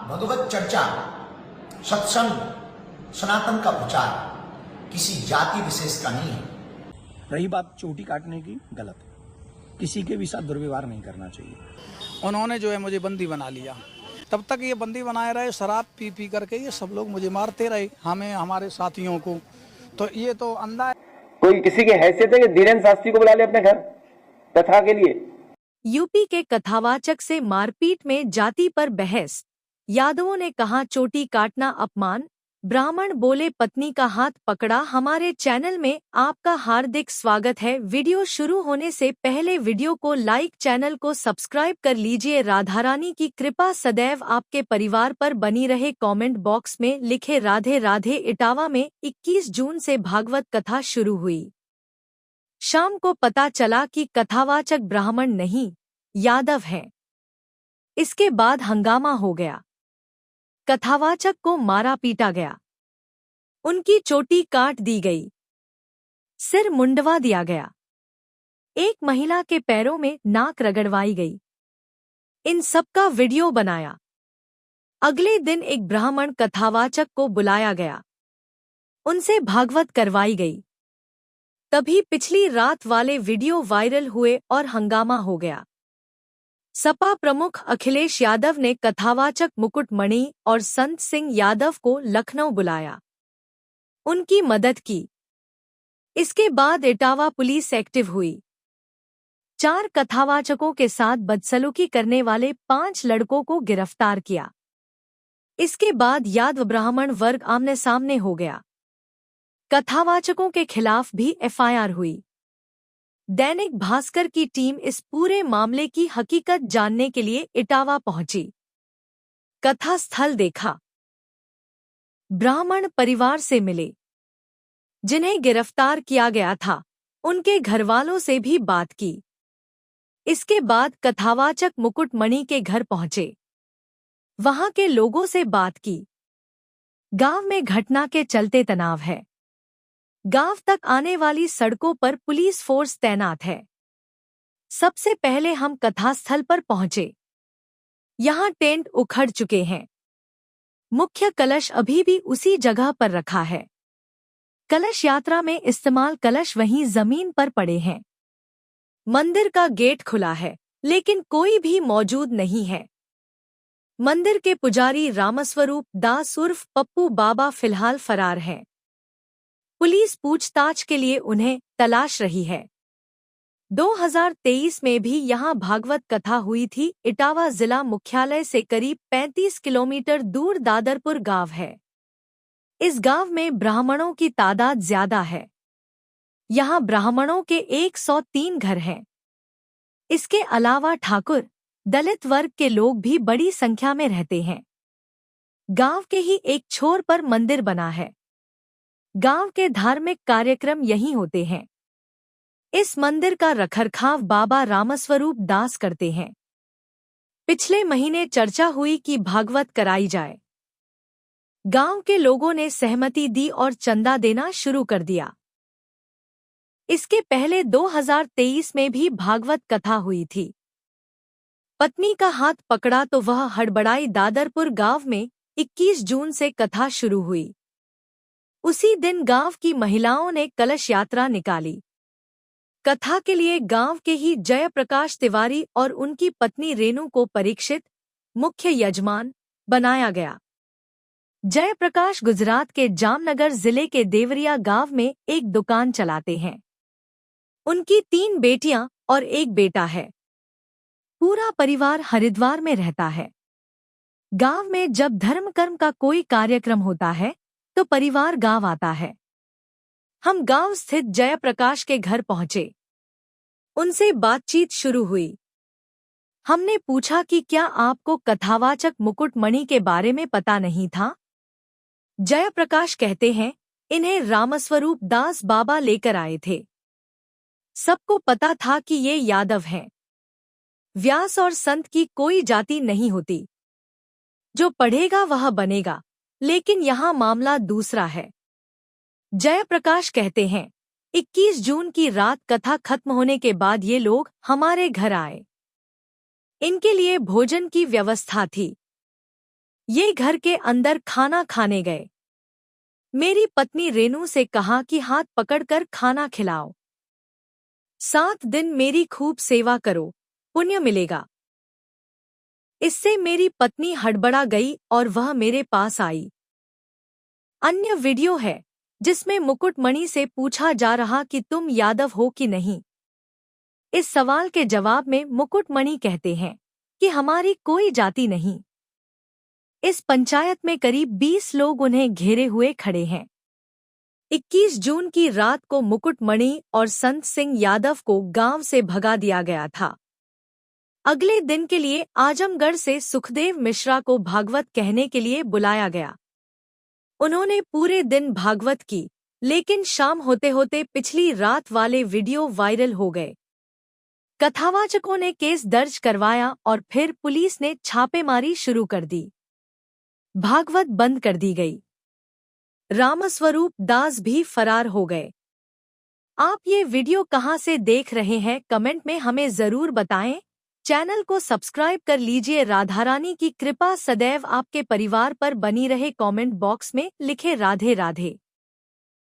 भगवत चर्चा, सत्संग, सनातन का प्रचार किसी जाति विशेष का नहीं है। रही बात चोटी काटने की, गलत है। किसी के भी साथ दुर्व्यवहार नहीं करना चाहिए। उन्होंने जो है मुझे बंदी बना लिया। तब तक ये बंदी बनाए रहे, शराब पी पी करके ये सब लोग मुझे मारते रहे, हमें, हमारे साथियों को। तो ये तो अंधा है। कोई किसी की हैसियत है कि धीरेन्द्र शास्त्री को बुला ले अपने घर कथा के लिए। यूपी के कथावाचक से मारपीट में जाति पर बहस। यादवों ने कहा चोटी काटना अपमान, ब्राह्मण बोले पत्नी का हाथ पकड़ा। हमारे चैनल में आपका हार्दिक स्वागत है। वीडियो शुरू होने से पहले वीडियो को लाइक, चैनल को सब्सक्राइब कर लीजिए। राधा रानी की कृपा सदैव आपके परिवार पर बनी रहे। कमेंट बॉक्स में लिखे राधे राधे। इटावा में 21 जून से भागवत कथा शुरू हुई। शाम को पता चला कि कथावाचक ब्राह्मण नहीं, यादव हैं। इसके बाद हंगामा हो गया। कथावाचक को मारा पीटा गया, उनकी चोटी काट दी गई, सिर मुंडवा दिया गया, एक महिला के पैरों में नाक रगड़वाई गई। इन सबका वीडियो बनाया। अगले दिन एक ब्राह्मण कथावाचक को बुलाया गया, उनसे भागवत करवाई गई। तभी पिछली रात वाले वीडियो वायरल हुए और हंगामा हो गया। सपा प्रमुख अखिलेश यादव ने कथावाचक मुकुटमणि और संत सिंह यादव को लखनऊ बुलाया, उनकी मदद की। इसके बाद इटावा पुलिस एक्टिव हुई। 4 कथावाचकों के साथ बदसलूकी करने वाले 5 लड़कों को गिरफ्तार किया। इसके बाद यादव ब्राह्मण वर्ग आमने सामने हो गया। कथावाचकों के खिलाफ भी एफआईआर हुई। दैनिक भास्कर की टीम इस पूरे मामले की हकीकत जानने के लिए इटावा पहुंची। कथा स्थल देखा, ब्राह्मण परिवार से मिले, जिन्हें गिरफ्तार किया गया था उनके घरवालों से भी बात की। इसके बाद कथावाचक मुकुटमणि के घर पहुंचे, वहां के लोगों से बात की। गांव में घटना के चलते तनाव है। गांव तक आने वाली सड़कों पर पुलिस फोर्स तैनात है। सबसे पहले हम कथास्थल पर पहुंचे। यहां टेंट उखड़ चुके हैं। मुख्य कलश अभी भी उसी जगह पर रखा है। कलश यात्रा में इस्तेमाल कलश वहीं जमीन पर पड़े हैं। मंदिर का गेट खुला है, लेकिन कोई भी मौजूद नहीं है। मंदिर के पुजारी रामस्वरूप दास उर्फ पप्पू बाबा फिलहाल फरार हैं। पुलिस पूछताछ के लिए उन्हें तलाश रही है। 2023 में भी यहां भागवत कथा हुई थी। इटावा जिला मुख्यालय से करीब 35 किलोमीटर दूर दादरपुर गांव है। इस गांव में ब्राह्मणों की तादाद ज्यादा है। यहां ब्राह्मणों के 103 घर हैं। इसके अलावा ठाकुर, दलित वर्ग के लोग भी बड़ी संख्या में रहते हैं। गांव के ही एक छोर पर मंदिर बना है। गांव के धार्मिक कार्यक्रम यहीं होते हैं। इस मंदिर का रखरखाव बाबा रामस्वरूप दास करते हैं। पिछले महीने चर्चा हुई कि भागवत कराई जाए। गांव के लोगों ने सहमति दी और चंदा देना शुरू कर दिया। इसके पहले 2023 में भी भागवत कथा हुई थी। पत्नी का हाथ पकड़ा तो वह हड़बड़ाई। दादरपुर गांव में 21 जून से कथा शुरू हुई। उसी दिन गांव की महिलाओं ने कलश यात्रा निकाली। कथा के लिए गांव के ही जयप्रकाश तिवारी और उनकी पत्नी रेणु को परीक्षित मुख्य यजमान बनाया गया। जयप्रकाश गुजरात के जामनगर जिले के देवरिया गांव में एक दुकान चलाते हैं। उनकी 3 बेटियां और 1 बेटा है। पूरा परिवार हरिद्वार में रहता है। गांव में जब धर्म कर्म का कोई कार्यक्रम होता है तो परिवार गांव आता है। हम गांव स्थित जयप्रकाश के घर पहुंचे। उनसे बातचीत शुरू हुई। हमने पूछा कि क्या आपको कथावाचक मुकुटमणि के बारे में पता नहीं था? जयप्रकाश कहते हैं, इन्हें रामस्वरूप दास बाबा लेकर आए थे। सबको पता था कि ये यादव हैं। व्यास और संत की कोई जाति नहीं होती। जो पढ़ेगा वह बनेगा, लेकिन यहाँ मामला दूसरा है। जयप्रकाश कहते हैं, 21 जून की रात कथा खत्म होने के बाद ये लोग हमारे घर आए। इनके लिए भोजन की व्यवस्था थी। ये घर के अंदर खाना खाने गए। मेरी पत्नी रेनू से कहा कि हाथ पकड़कर खाना खिलाओ, 7 दिन मेरी खूब सेवा करो, पुण्य मिलेगा। इससे मेरी पत्नी हड़बड़ा गई और वह मेरे पास आई। अन्य वीडियो है जिसमें मुकुटमणि से पूछा जा रहा कि तुम यादव हो कि नहीं। इस सवाल के जवाब में मुकुटमणि कहते हैं कि हमारी कोई जाति नहीं। इस पंचायत में करीब 20 लोग उन्हें घेरे हुए खड़े हैं। 21 जून की रात को मुकुटमणि और संत सिंह यादव को गांव से भगा दिया गया था। अगले दिन के लिए आजमगढ़ से सुखदेव मिश्रा को भागवत कहने के लिए बुलाया गया। उन्होंने पूरे दिन भागवत की, लेकिन शाम होते होते पिछली रात वाले वीडियो वायरल हो गए। कथावाचकों ने केस दर्ज करवाया और फिर पुलिस ने छापेमारी शुरू कर दी। भागवत बंद कर दी गई। रामस्वरूप दास भी फरार हो गए। आप ये वीडियो कहां से देख रहे हैं, कमेंट में हमें जरूर बताएं। चैनल को सब्सक्राइब कर लीजिए। राधारानी की कृपा सदैव आपके परिवार पर बनी रहे। कमेंट बॉक्स में लिखे राधे राधे।